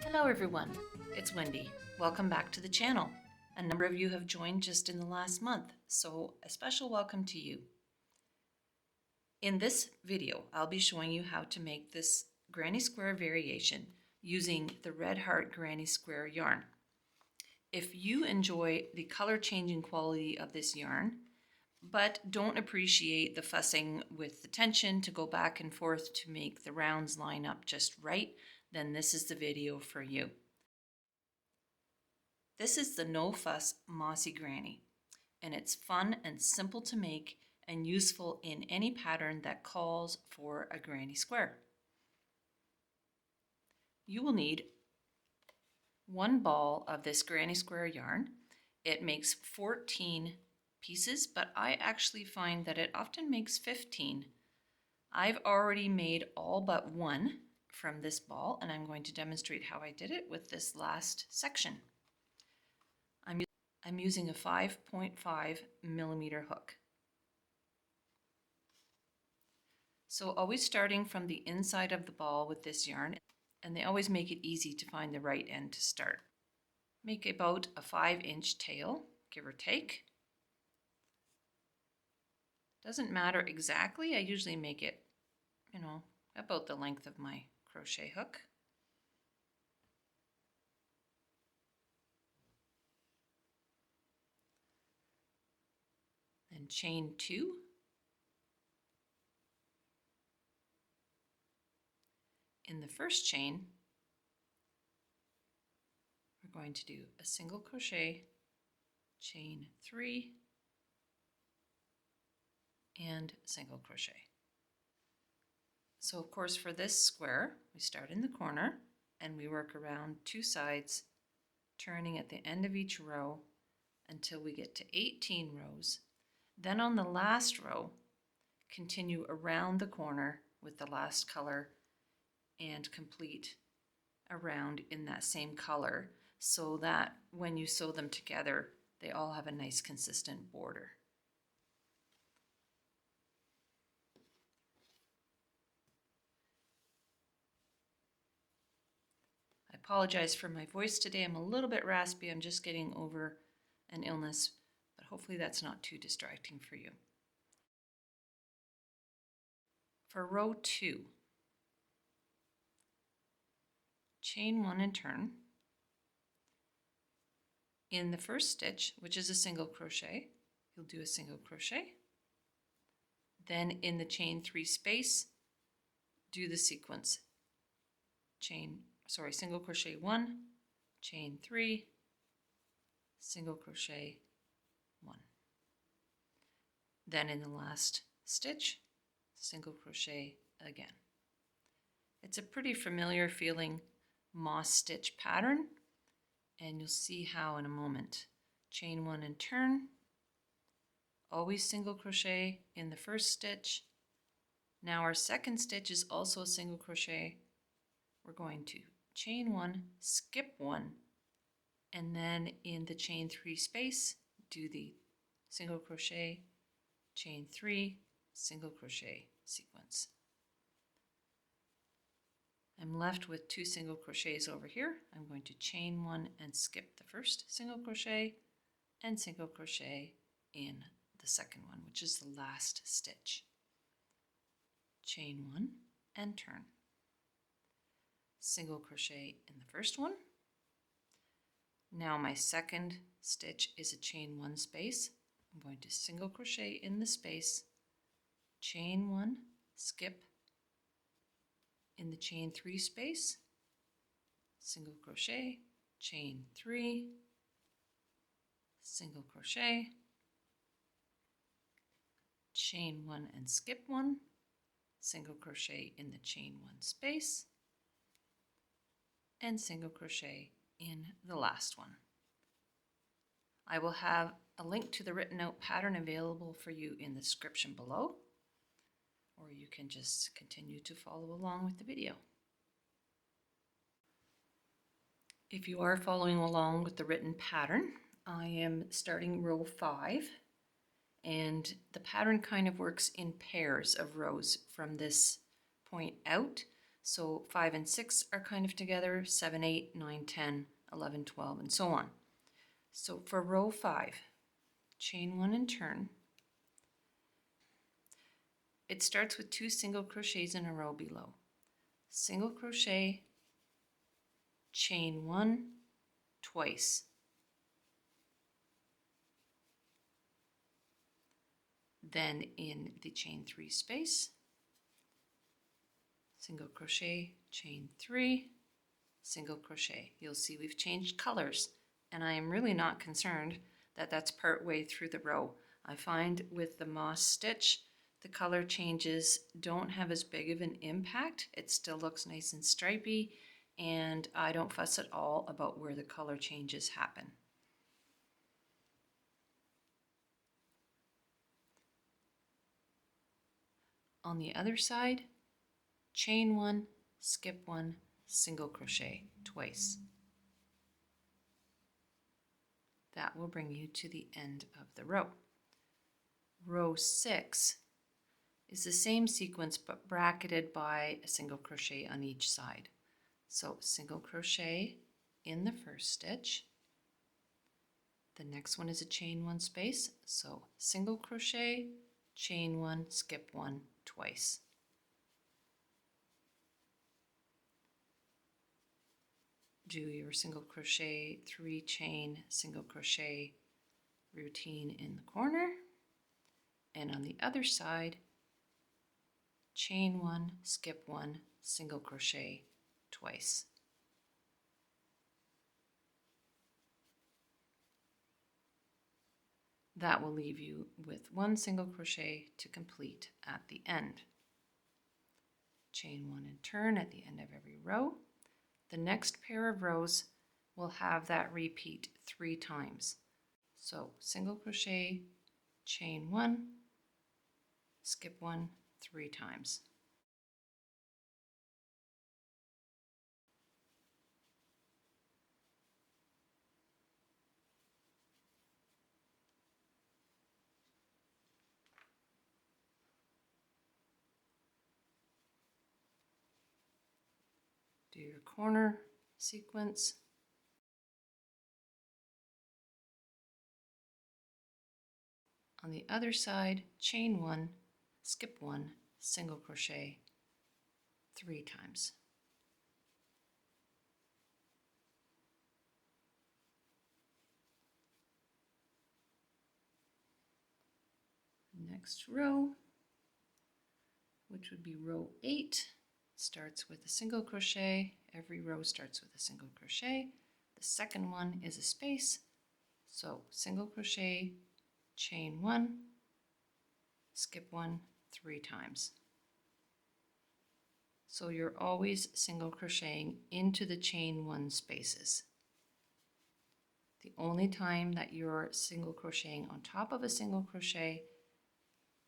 Hello everyone, it's Wendy. Welcome back to the channel. A number of you have joined just in the last month, so a special welcome to you. In this video, I'll be showing you how to make this granny square variation using the Red Heart Granny Square yarn. If you enjoy the color changing quality of this yarn, but don't appreciate the fussing with the tension to go back and forth to make the rounds line up just right, then this is the video for you. This is the No Fuss Mossy Granny, and it's fun and simple to make and useful in any pattern that calls for a granny square. You will need one ball of this granny square yarn. It makes 14 pieces, but I actually find that it often makes 15. I've already made all but one from this ball, and I'm going to demonstrate how I did it with this last section. I'm using a 5.5 millimeter hook. So always starting from the inside of the ball with this yarn, and they always make it easy to find the right end to start. Make about a 5-inch tail, give or take. Doesn't matter exactly, I usually make it, about the length of my crochet hook. Then chain 2. In the first chain, we're going to do a single crochet, chain 3, and single crochet. So of course for this square, we start in the corner and we work around 2 sides, turning at the end of each row until we get to 18 rows. Then on the last row, continue around the corner with the last color and complete around in that same color so that when you sew them together, they all have a nice consistent border. I apologize for my voice today. I'm a little bit raspy. I'm just getting over an illness, but hopefully that's not too distracting for you. For row 2, chain 1 and turn. In the first stitch, which is a single crochet, you'll do a single crochet. Then in the chain 3 space, do the sequence. Single crochet 1, chain 3, single crochet 1. Then in the last stitch, single crochet again. It's a pretty familiar feeling moss stitch pattern, and you'll see how in a moment. Chain 1 and turn, always single crochet in the first stitch. Now our second stitch is also a single crochet. We're going to chain 1, skip 1, and then in the chain 3 space, do the single crochet, chain 3, single crochet sequence. I'm left with 2 single crochets over here. I'm going to chain 1 and skip the first single crochet and single crochet in the second one, which is the last stitch. Chain 1 and turn. Single crochet in the first one. Now my second stitch is a chain 1 space. I'm going to single crochet in the space, chain 1, skip in the chain 3 space, single crochet, chain 3, single crochet, chain 1 and skip 1, single crochet in the chain 1 space, and single crochet in the last one. I will have a link to the written out pattern available for you in the description below, or you can just continue to follow along with the video. If you are following along with the written pattern, I am starting row 5, and the pattern kind of works in pairs of rows from this point out. So 5 and 6 are kind of together, 7, 8, 9, 10, 11, 12, and so on. So for row 5, chain 1 and turn. It starts with 2 single crochets in a row below. Single crochet, chain 1 twice. Then in the chain 3 space, single crochet, chain 3, single crochet. You'll see we've changed colors, and I am really not concerned that that's part way through the row. I find with the moss stitch, the color changes don't have as big of an impact. It still looks nice and stripy, and I don't fuss at all about where the color changes happen. On the other side, chain 1, skip 1, single crochet twice. That will bring you to the end of the row. Row 6 is the same sequence but bracketed by a single crochet on each side. So single crochet in the first stitch. The next one is a chain 1 space, so single crochet, chain 1, skip 1 twice. Do your single crochet, 3 chain, single crochet routine in the corner, and on the other side, chain 1, skip 1, single crochet twice. That will leave you with 1 single crochet to complete at the end. Chain 1 and turn at the end of every row. The next pair of rows will have that repeat 3 times. So single crochet, chain 1, skip 1 3 times. Do your corner sequence. On the other side, chain 1, skip 1, single crochet 3 times. Next row, which would be row 8, starts with a single crochet. Every row starts with a single crochet. The second one is a space, so single crochet, chain 1, skip 1 3 times. So you're always single crocheting into the chain 1 spaces. The only time that you're single crocheting on top of a single crochet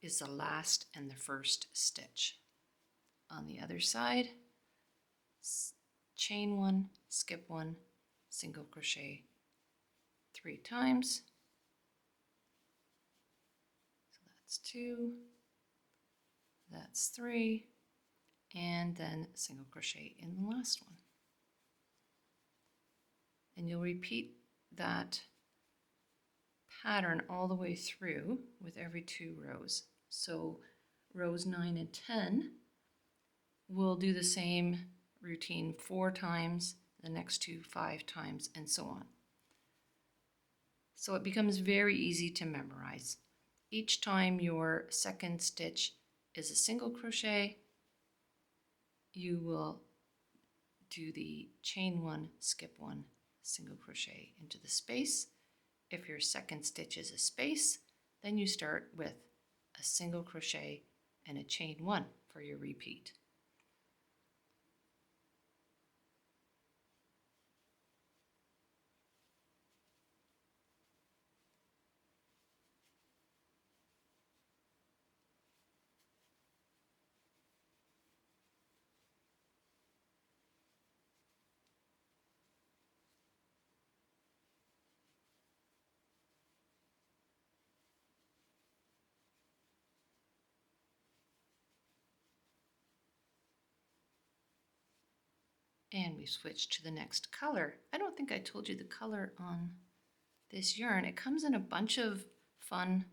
is the last and the first stitch. On the other side, chain 1, skip 1, single crochet 3 times. So that's 2, that's 3, and then single crochet in the last one. And you'll repeat that pattern all the way through with every 2 rows. So rows 9 and 10 will do the same routine 4 times, the next 2 5 times, and so on. So it becomes very easy to memorize. Each time your second stitch is a single crochet, you will do the chain 1, skip 1, single crochet into the space. If your second stitch is a space, then you start with a single crochet and a chain 1 for your repeat. And we switch to the next color. I don't think I told you the color on this yarn. It comes in a bunch of fun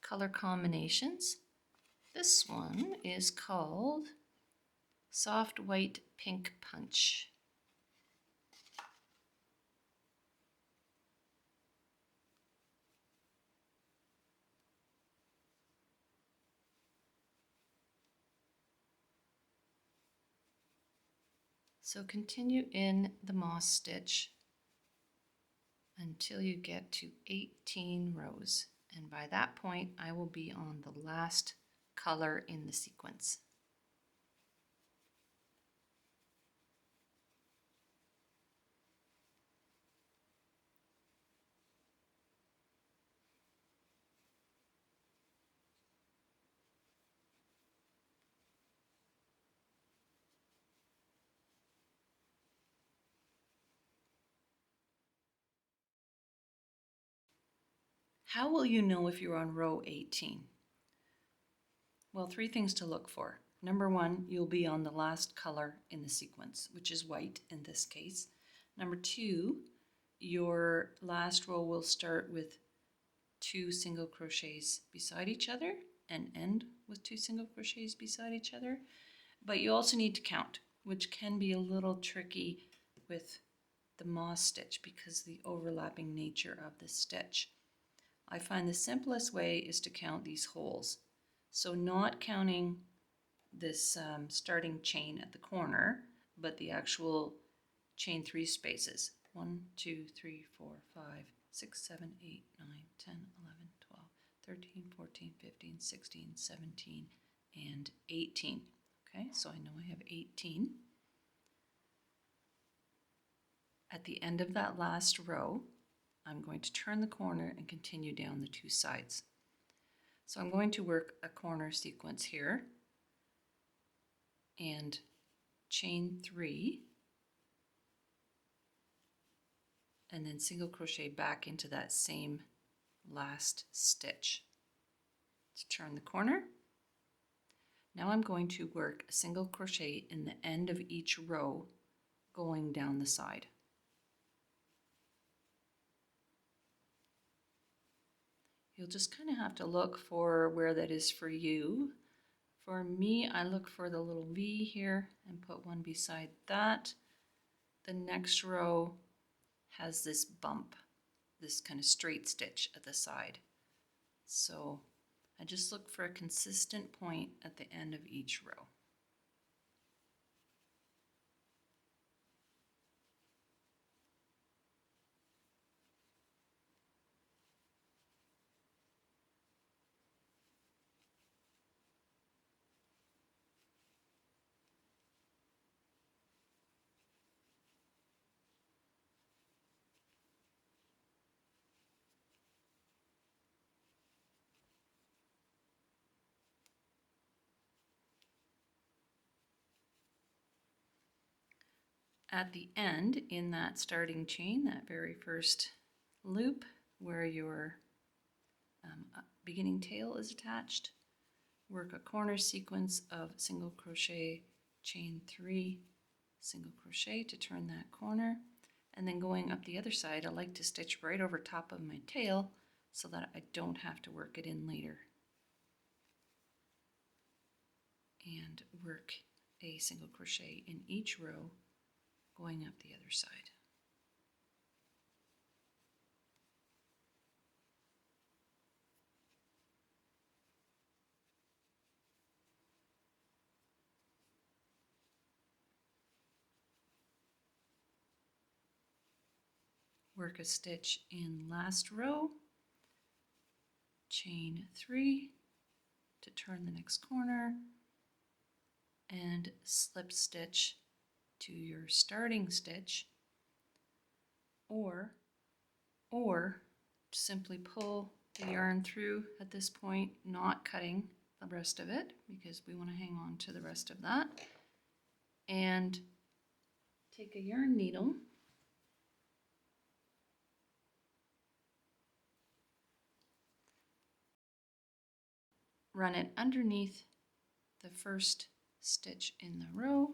color combinations. This one is called Soft White Pink Punch. So continue in the moss stitch until you get to 18 rows. And by that point, I will be on the last color in the sequence. How will you know if you're on row 18? Well, 3 things to look for. Number 1, you'll be on the last color in the sequence, which is white in this case. Number 2, your last row will start with 2 single crochets beside each other and end with 2 single crochets beside each other. But you also need to count, which can be a little tricky with the moss stitch because of the overlapping nature of the stitch. I find the simplest way is to count these holes. So not counting this starting chain at the corner, but the actual chain 3 spaces. 1, 2, 3, 4, 5, 6, 7, 8, 9, 10, 11, 12, 13, 14, 15, 16, 17, and 18. Okay, so I know I have 18. At the end of that last row, I'm going to turn the corner and continue down the 2 sides. So I'm going to work a corner sequence here and chain 3 and then single crochet back into that same last stitch to turn the corner. Now I'm going to work a single crochet in the end of each row going down the side. You'll just kind of have to look for where that is for you. For me, I look for the little V here and put one beside that. The next row has this bump, this kind of straight stitch at the side. So I just look for a consistent point at the end of each row. At the end, in that starting chain, that very first loop where your beginning tail is attached, work a corner sequence of single crochet, chain 3, single crochet to turn that corner, and then going up the other side, I like to stitch right over top of my tail so that I don't have to work it in later. And work a single crochet in each row going up the other side. Work a stitch in last row, chain 3 to turn the next corner, and slip stitch to your starting stitch, or simply pull the yarn through at this point, not cutting the rest of it because we want to hang on to the rest of that, and take a yarn needle run it underneath the first stitch in the row,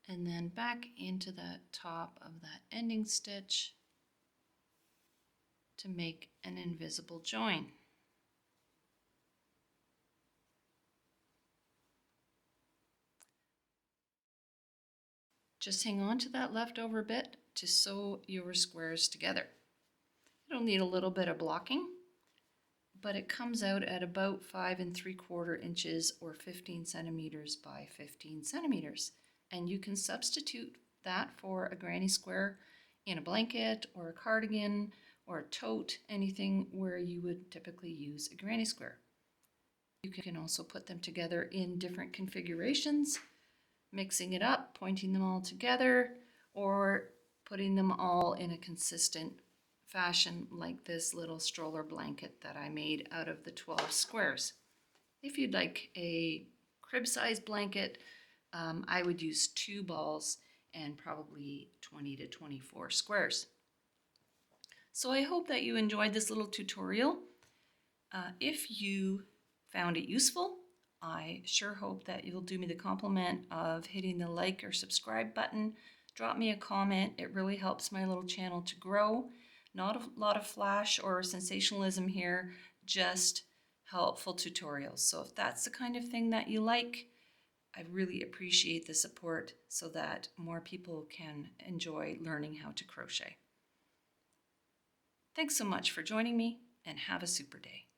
and then back into the top of that ending stitch to make an invisible join. Just hang on to that leftover bit to sew your squares together. It'll need a little bit of blocking, but it comes out at about 5 3/4 inches or 15 centimeters by 15 centimeters. And you can substitute that for a granny square in a blanket or a cardigan or a tote, anything where you would typically use a granny square. You can also put them together in different configurations, mixing it up, pointing them all together, or putting them all in a consistent fashion like this little stroller blanket that I made out of the 12 squares. If you'd like a crib-sized blanket, I would use 2 balls and probably 20 to 24 squares. So I hope that you enjoyed this little tutorial. If you found it useful, I sure hope that you'll do me the compliment of hitting the like or subscribe button. Drop me a comment. It really helps my little channel to grow. Not a lot of flash or sensationalism here, just helpful tutorials. So if that's the kind of thing that you like, I really appreciate the support so that more people can enjoy learning how to crochet. Thanks so much for joining me, and have a super day.